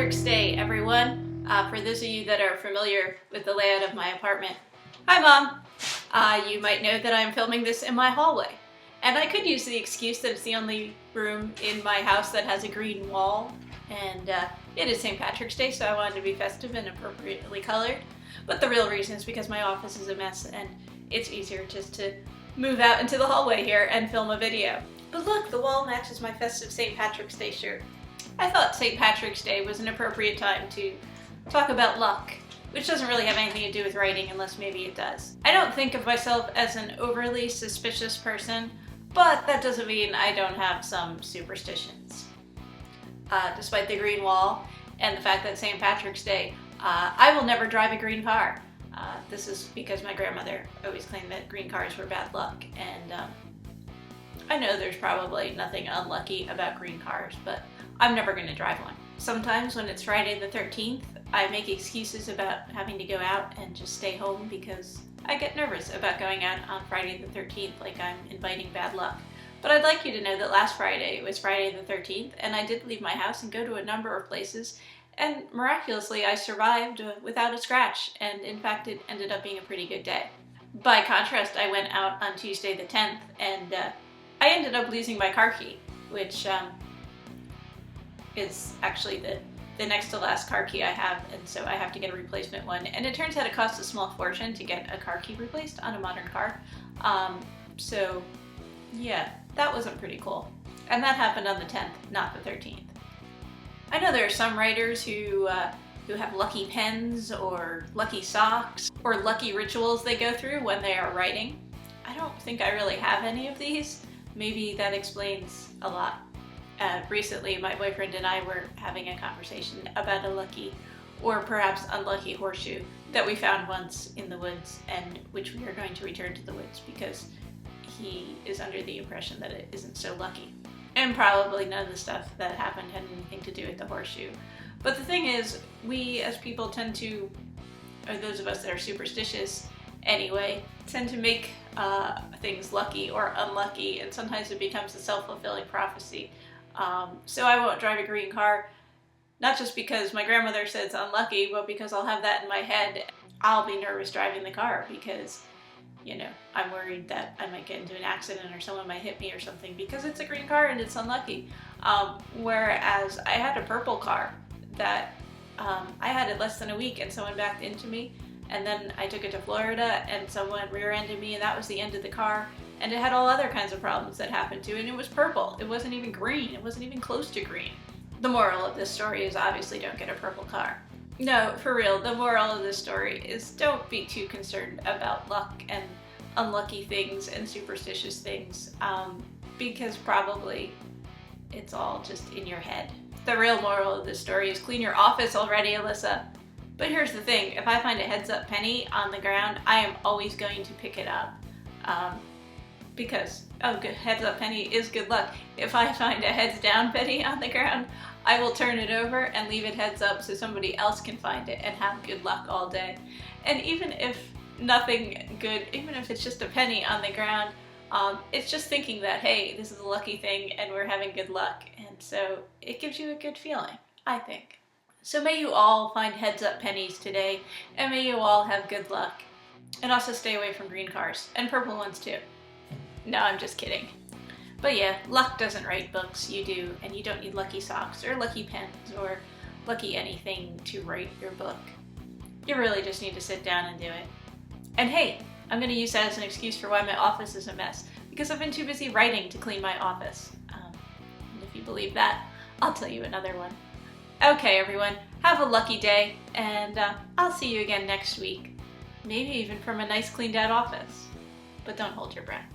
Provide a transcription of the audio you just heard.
Patrick's Day, everyone. For those of you that are familiar with the layout of my apartment. Hi, Mom! You might know that I'm filming this in my hallway. And I could use the excuse that it's the only room in my house that has a green wall. And it is St. Patrick's Day, so I wanted to be festive and appropriately colored. But the real reason is because my office is a mess and it's easier just to move out into the hallway here and film a video. But look, the wall matches my festive St. Patrick's Day shirt. I thought St. Patrick's Day was an appropriate time to talk about luck, which doesn't really have anything to do with writing unless maybe it does. I don't think of myself as an overly suspicious person, but that doesn't mean I don't have some superstitions. Despite the green wall and the fact that St. Patrick's Day, I will never drive a green car. This is because my grandmother always claimed that green cars were bad luck, and I know there's probably nothing unlucky about green cars, but I'm never going to drive one. Sometimes when it's Friday the 13th, I make excuses about having to go out and just stay home because I get nervous about going out on Friday the 13th like I'm inviting bad luck. But I'd like you to know that last Friday was Friday the 13th, and I did leave my house and go to a number of places, and miraculously I survived without a scratch, and in fact it ended up being a pretty good day. By contrast, I went out on Tuesday the 10th, and I ended up losing my car key, which is actually the next to last car key I have, and so I have to get a replacement one. And it turns out it costs a small fortune to get a car key replaced on a modern car. So yeah, that wasn't pretty cool. And that happened on the 10th, not the 13th. I know there are some writers who have lucky pens or lucky socks or lucky rituals they go through when they are writing. I don't think I really have any of these. Maybe that explains a lot. Recently, my boyfriend and I were having a conversation about a lucky or perhaps unlucky horseshoe that we found once in the woods, and which we are going to return to the woods because he is under the impression that it isn't so lucky. And probably none of the stuff that happened had anything to do with the horseshoe. But the thing is, we as people tend to, or those of us that are superstitious anyway, tend to make things lucky or unlucky, and sometimes it becomes a self-fulfilling prophecy. So I won't drive a green car, not just because my grandmother said it's unlucky, but because I'll have that in my head. I'll be nervous driving the car because, you know, I'm worried that I might get into an accident or someone might hit me or something because it's a green car and it's unlucky. Whereas I had a purple car that I had it less than a week and someone backed into me, and then I took it to Florida and someone rear-ended me, and that was the end of the car. And it had all other kinds of problems that happened to it, and it was purple. It wasn't even green. It wasn't even close to green. The moral of this story is obviously don't get a purple car. No, for real, the moral of this story is don't be too concerned about luck and unlucky things and superstitious things, because probably it's all just in your head. The real moral of this story is clean your office already, Alyssa. But here's the thing, if I find a heads-up penny on the ground, I am always going to pick it up. Because, oh, good, heads up penny is good luck. If I find a heads down penny on the ground, I will turn it over and leave it heads up so somebody else can find it and have good luck all day. And even if nothing good, even if it's just a penny on the ground, it's just thinking that, hey, this is a lucky thing and we're having good luck. And so it gives you a good feeling, I think. So may you all find heads up pennies today, and may you all have good luck. And also stay away from green cars, and purple ones too. No, I'm just kidding. But yeah, luck doesn't write books, you do, and you don't need lucky socks or lucky pens or lucky anything to write your book. You really just need to sit down and do it. And hey, I'm going to use that as an excuse for why my office is a mess, because I've been too busy writing to clean my office. And if you believe that, I'll tell you another one. Okay everyone, have a lucky day, and I'll see you again next week. Maybe even from a nice cleaned out office. But don't hold your breath.